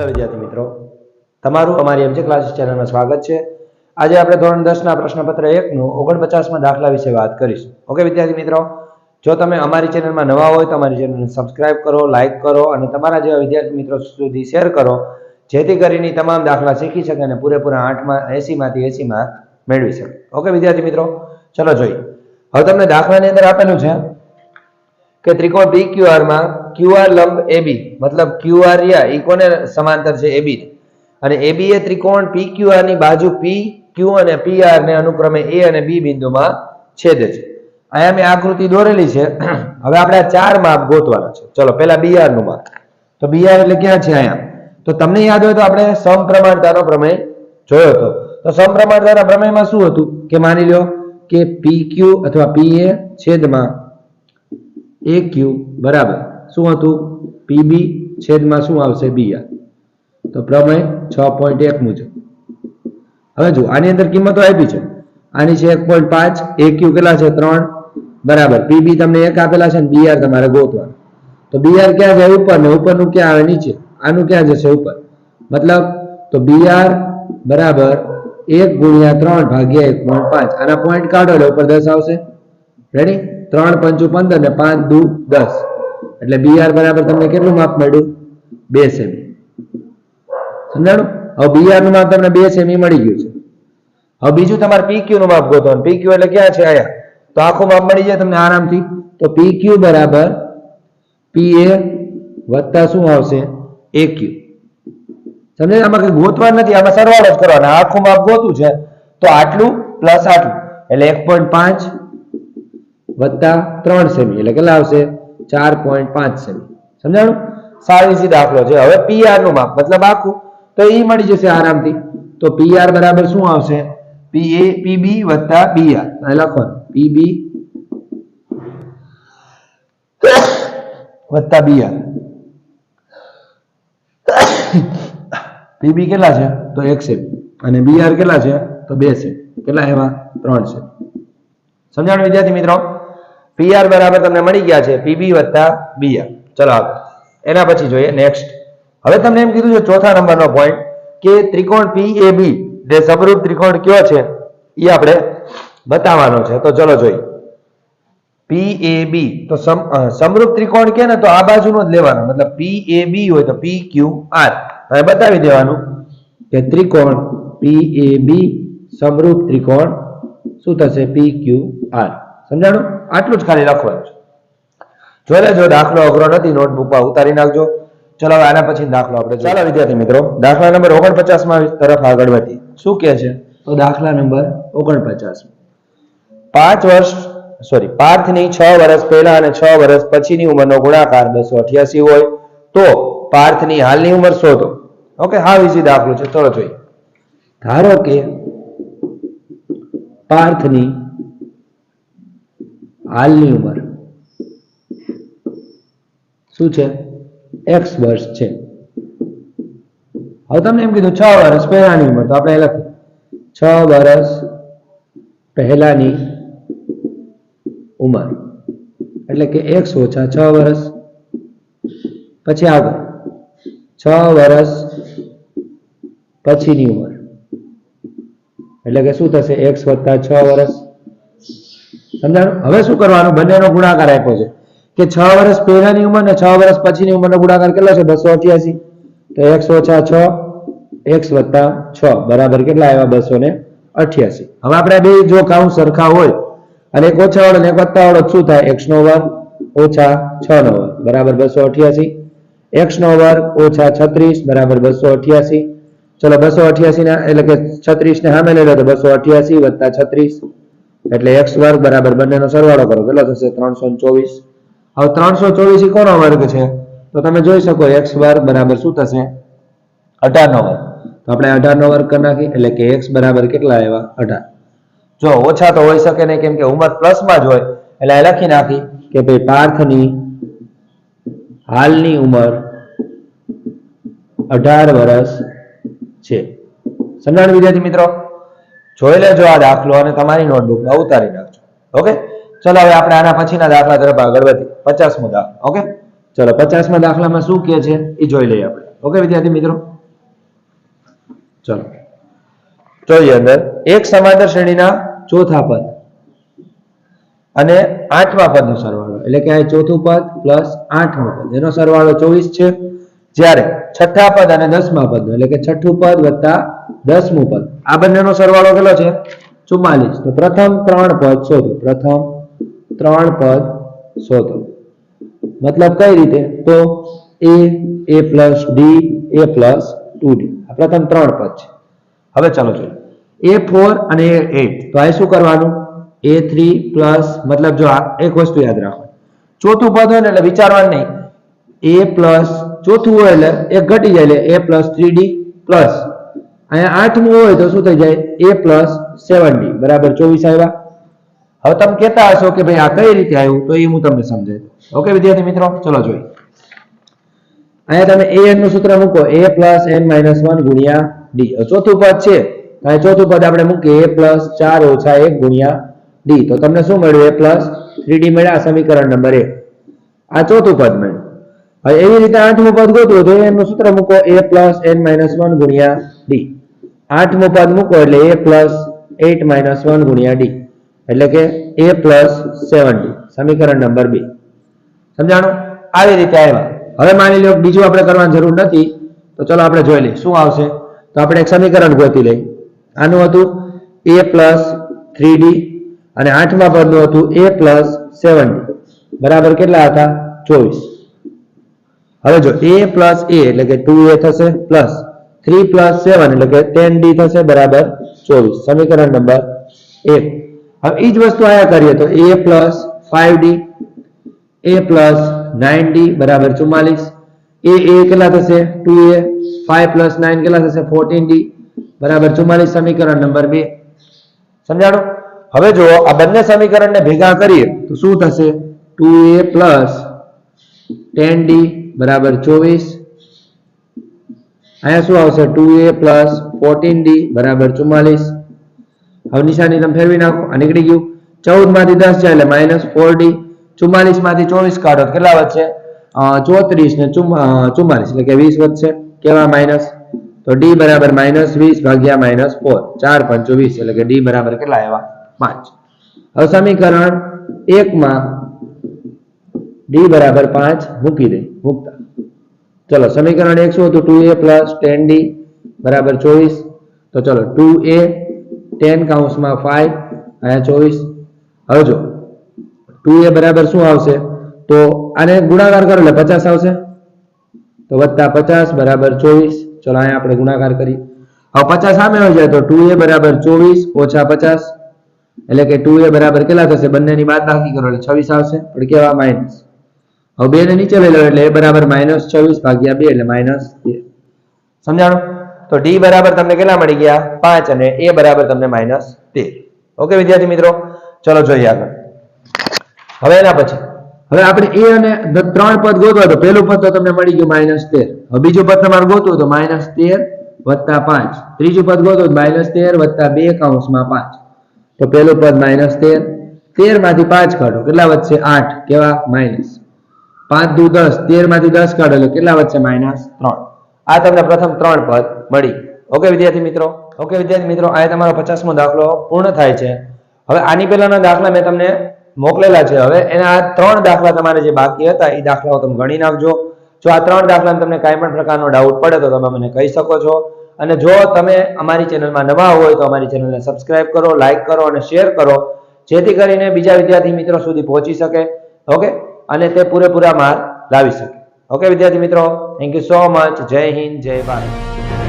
Hello વિદ્યાર્થી મિત્રો, તમારું અમારી એમજે ક્લાસીસ ચેનલમાં સ્વાગત છે। આજે આપણે ધોરણ 10 ના પ્રશ્નપત્ર 1 નું 49માં દાખલા વિશે વાત કરીશું। ઓકે વિદ્યાર્થી મિત્રો, જો તમે અમારી ચેનલમાં નવા હોય તો અમારી ચેનલને સબસ્ક્રાઇબ કરો, લાઈક કરો અને તમારા જેવા વિદ્યાર્થી મિત્રો સુધી શેર કરો, જેથી કરીને તમામ દાખલા શીખી શકે અને પૂરેપૂરા 8 માં 80 માંથી 80 માર્ક મેળવી શકે। ઓકે વિદ્યાર્થી મિત્રો, ચલો જોઈએ। હવે તમને દાખલાની અંદર આપેલું છે કે ત્રિકોણ PQR માં QR લંબ AB, मतलब QR रिया ई कोने समांतर छे AB અને AB એ ત્રિકોણ PQR ની બાજુ PQ અને PR ને અનુક્રમે A અને B બિંદુમાં છેદે છે। અહીંયા મેં આકૃતિ દોરેલી છે। હવે આપણે આ ચાર માપ ગોતવાના છે। ચલો પહેલા BR નું માપ, તો BR એટલે ક્યાં છે? અહીંયા। તો તમને યાદ હોય તો આપણે સમપ્રમાણતાનો પ્રમેય જોયો હતો। તો સમપ્રમાણતાના પ્રમેયમાં શું હતું કે માની લો કે PQ અથવા PA છેદમાં AQ બરાબર શું હતું? PB છેદમાં શું આવશે? BR। તો પ્રમેય 6.1 મુજબ હવે જો આની અંદર કિંમતો આપી છે, આની છે 1.5, AQ કેટલા છે? 3 બરાબર, PB તમને 1 આપેલા છે ને BR તમારે ગોતવાનું। તો BR ક્યાં જાય? ઉપર ને ઉપરનું ક્યાં આવે? નીચે। આનું ક્યાં જશે? ઉપર। મતલબ તો BR બરાબર 1 ગુણ્યા 3 ભાગ્યા 1.5, આના પોઈન્ટ કાઢો એટલે ઉપર 10 આવશે। રેડી? 3 5 15 ને 5 2 10 એટલે BR બરાબર તમને કેટલું માપ મળ્યું? 2 સેમી। સમજાણું? હવે BR નું માપ તમને 2 સેમી મળી ગયું છે। હવે બીજું તમારે PQ નું માપ ગોતવાનું। PQ એટલે ક્યાં છે? આયા। તો આખું માપ મળી જાય તમને આરામથી। તો PQ બરાબર PA વત્તા શું આવશે? AQ। સમજાય? આમાં કઈ ગોતવાનું નથી, આમાં સરવાળો જ કરવાનો। આખું માપ ગોતું છે તો આટલું પ્લસ આટલું એટલે 1.5 વત્તા 3 સેમી એટલે કેટલા આવશે? 4.5 સેમી। સમજાણું? સાવ ઈઝી દાખલો છે। હવે PR નું માપ મતલબ આખું તો એ મળી જશે આરામથી। તો PR બરાબર શું આવશે? PB વત્તા BR લખો, PB વત્તા BR। PB કેટલા છે? તો 1 સેમી અને BR કેટલા છે? તો 2 સેમી। કેટલા એવા? 3 સેમી। સમજાણું વિદ્યાર્થી મિત્રો? PR બરાબર તમને મળી ગયા છે PB વત્તા BR। ચલો આગળ એના પછી જોઈએ નેક્સ્ટ। હવે તમને એમ કીધું છે ચોથા નંબરનો પોઈન્ટ કે ત્રિકોણ PAB જે સમરૂપ ત્રિકોણ કયો છે એ આપણે બતાવવાનો છે। તો ચલો જોઈએ। PAB તો સમરૂપ ત્રિકોણ કે ને તો આ બાજુનો જ લેવાનો, મતલબ PAB હોય તો PQR। હવે બતાવી દેવાનું કે ત્રિકોણ PAB સમરૂપ ત્રિકોણ શું થશે? PQR। સમજાણું? આટલું જ ખાલી લખવાનું છે। જોઈ લેજો, દાખલો અઘરો નથી, નોટબુકમાં ઉતારી નાખજો। ચલો હવે આના પછી દાખલો આપણે ચાલો વિદ્યાર્થી મિત્રો દાખલા નંબર 49 માં તરફ આગળ વધીએ। શું કહે છે? તો દાખલા નંબર 49 પાર્થની 6 વર્ષ પહેલા અને 6 વર્ષ પછીની ઉંમરનો ગુણાકાર 288 હોય તો પાર્થની હાલની ઉંમર શોધો। ઓકે, હા ઈઝી દાખલો છે। ચલો જોઈએ। ધારો કે પાર્થની હાલની ઉંમર શું છે? x વર્ષ છે। હવે તમને એમ કીધું 6 વર્ષ પહેલાની ઉંમર, તો આપણે લખીએ 6 વર્ષ પહેલાની ઉંમર એટલે કે x ઓછા 6 વર્ષ। પછી આગળ 6 વર્ષ પછીની ઉંમર એટલે કે શું થશે? x વત્તા 6 વર્ષ। સમજાણું? હવે શું કરવાનું? બંનેનો ગુણાકાર આપ્યો છે કે 6 વર્ષ પહેલાની ઉંમર ને 6 વર્ષ પછીની ઉંમરનો ગુણાકાર કેટલો છે? 288। તો x ઓછા 6 x વત્તા 6 બરાબર કેટલા આવ્યા? 288। હવે આપણે બે જો કાઉન્ટ સરખા હોય અને એક ઓછા વાળો ને એક વત્તા વાળો શું થાય? x નો વર્ગ ઓછા 6 નો વર્ગ બરાબર 288। x નો વર્ગ ઓછા 36 બરાબર 288। ચલો 288 ના એટલે કે 36 ને સામે લઈ લો તો 288 વત્તા 36 એટલે x વર્ગ બરાબર બંનેનો સરવાળો કરો કેટલો થશે? 324। હવે 324 કોનો વર્ગ છે? તો તમે જોઈ શકો x વર્ગ બરાબર શું થશે? 18 નો વર્ગ। તો આપણે 18 નો વર્ગ કરી નાખીએ એટલે કે x બરાબર કેટલા આવ્યા? 18। જો ઓછા તો હોઈ શકે નહીં, કેમ કે ઉંમર પ્લસમાં જ હોય એટલે આ લખી નાખી કે ભાઈ પાર્થની હાલની ઉંમર 18 વર્ષ છે। સમજાણું વિદ્યાર્થી મિત્રો? જોઈ લેજો આ દાખલો અને તમારી નોટબુકમાં ઉતારી નાખજો। ઓકે, ચલો હવે આપણે આના પછીના દાખલા તરફ આગળ વધીએ। 50મો દાખલો। ઓકે, ચલો 50મા દાખલામાં શું કહે છે એ જોઈ લઈએ આપણે। ઓકે વિદ્યાર્થી મિત્રો, ચલો જોઈએ અંદર એક સમાંતર શ્રેણીના ચોથા પદ અને આઠમા પદનો સરવાળો એટલે કે આ ચોથું પદ પ્લસ આઠમું પદ એનો સરવાળો 24 છે. જ્યારે છઠ્ઠા પદ અને દસમા પદ એટલે કે છઠ્ઠું પદ વત્તા દસમું પદ આ બંનેનો સરવાળો કેટલો છે 44. તો પ્રથમ ત્રણ પદ શોધો. પ્રથમ ત્રણ પદ શોધો મતલબ કઈ રીતે? તો a plus D a plus 2d આ પ્રથમ ત્રણ પદ છે. હવે ચાલો જોઈએ a4 અને a8. તો આ શું કરવાનું? a3 પ્લસ મતલબ જો આ એક વસ્તુ યાદ રાખો ચોથું પદ હોય ને એટલે વિચારવાનું નહીં. a પ્લસ ચોથું હોય એટલે એક ઘટી જાય એટલે a પ્લસ 3d પ્લસ અહીંયા આઠમું હોય તો શું થઈ જાય? a પ્લસ 7d બરાબર 24 આવ્યા. હવે તમે કહેતા હશો કે ભાઈ આ કઈ રીતે આવ્યું? તો એ હું તમને સમજાવું. ઓકે વિદ્યાર્થી મિત્રો ચલો જોઈએ. અહીંયા તમે an નું સૂત્ર મૂકો a પ્લસ n માઇનસ 1 ગુણ્યા d. ચોથું પદ છે અહીંયા ચોથું પદ આપણે મૂકીએ a પ્લસ 4 ઓછા 1 ગુણ્યા d. તો તમને શું મળ્યું? a પ્લસ 3d મળ્યા. સમીકરણ નંબર 1 આ ચોથું પદ મળ્યું. હવે એવી રીતે આઠમું પદ ગોતવું તો એનું સૂત્ર મૂકો a પ્લસ n માઇનસ 1 ગુણ્યા d. આઠમું પદ મૂકો એટલે a પ્લસ 8 માઇનસ 1 ગુણ્યા d એટલે કે a પ્લસ 7d. સમીકરણ નંબર 2 સમજાણું? આવી રીતે આવ્યા. હવે માની લો બીજું આપણે કરવાની જરૂર નથી તો ચલો આપણે જોઈ લઈએ શું આવશે. તો આપણે એક સમીકરણ ગોતી લઈએ. આનું હતું a પ્લસ 3d અને આઠમા પદનું હતું a પ્લસ 7d બરાબર કેટલા હતા? 24. હવે જો a પ્લસ a એટલે કે 2a થશે પ્લસ 3 પ્લસ 7 એટલે કે 10d થશે બરાબર 24. સમીકરણ નંબર 1. હવે એ જ વસ્તુ આયા કરીએ તો a plus 5d a plus 9d બરાબર 44. a કેટલા થશે? 2a 5 પ્લસ 9 કેટલા થશે? 14d બરાબર 44. સમીકરણ નંબર 2 સમજાણું? હવે જો આ બંને સમીકરણને ભેગા કરીએ તો શું થશે? 2a પ્લસ 10d બરાબર 24. અહીંયા શું આવશે? 2a પ્લસ 14d બરાબર 44. હવે નિશાની તમે ફેરવી નાખો આ નીકળી ગયું. 14 માંથી 10 જાય એટલે માઇનસ 4d. 44 માંથી 24 કાઢો કેટલા વધશે? 34 ને 44 એટલે કે 20 વધશે. કેવા? માઇનસ. તો d બરાબર માઇનસ 20 ભાગ્યા માઇનસ 4 4 5 20 એટલે કે d બરાબર કેટલા આવ્યા? 5. હવે સમીકરણ 1 માં d બરાબર 5 મૂકી દે મૂકતા. ચલો સમીકરણ 1 શું હતું? 2a પ્લસ 10d બરાબર 24. તો ચલો 2a 10 કૌંસમાં 5 અહીંયા 24. હવે જો 2a બરાબર શું આવશે? તો આને ગુણાકાર કરો એટલે 50 આવશે. તો વત્તા 50 બરાબર 24. ચલો અહીંયા આપણે ગુણાકાર કરી. હવે 50 સામે આવી જાય તો 2a બરાબર 24 ઓછા 50 એટલે કે 2a બરાબર કેટલા થશે? બંનેની બાદબાકી કરો એટલે 26 આવશે. પણ કેવા? માઇનસ. હવે 2 ને નીચે લઈ લો એટલે a બરાબર માઇનસ 24 ભાગ્યા 2 એટલે માઇનસ 13. સમજાણું? તો d બરાબર તમને કેટલા મળી ગયા? 5 અને a બરાબર તમને માઇનસ 13. ઓકે વિદ્યાર્થી મિત્રો ચલો જોઈએ આગળ. હવે એના પછી હવે આપણે a અને ત્રણ પદ ગોતવા તો પહેલું પદ તો તમને મળી ગયું માઇનસ 13. હવે બીજું પદ તમારે ગોતવું તો માઇનસ 13 વત્તા 5. ત્રીજું પદ ગોતવું તો માઇનસ 13 વત્તા 2 કૌંસમાં 5. તો પહેલું પદ માઇનસ 13. 13 માંથી 5 કાઢો કેટલા વધશે? 8. કેવા? માઇનસ. 5 દુ 10. 13 માંથી 10 કાઢો એટલે કેટલા વધશે? માઇનસ 3. આ તમને પ્રથમ ત્રણ પદ મળી. ઓકે વિદ્યાર્થી મિત્રો. ઓકે વિદ્યાર્થી મિત્રો આ તમારો 50મો દાખલો પૂર્ણ થાય છે. હવે આની પહેલાના દાખલા મેં તમને મોકલેલા છે. હવે એના આ ત્રણ દાખલા તમારે જે બાકી હતા એ દાખલાઓ તમે ગણી નાખજો. જો આ ત્રણ દાખલામાં તમને કાંઈ પણ પ્રકારનો ડાઉટ પડે તો તમે મને કહી શકો છો. અને જો તમે અમારી ચેનલમાં નવા હોય તો અમારી ચેનલને સબસ્ક્રાઇબ કરો, લાઈક કરો અને શેર કરો જેથી કરીને બીજા વિદ્યાર્થી મિત્રો સુધી પહોંચી શકે. ઓકે અને તે પૂરેપૂરા માર્ક લાવી શકે. ઓકે વિદ્યાર્થી મિત્રો થેન્ક યુ સો મચ. જય હિન્દ, જય ભારત.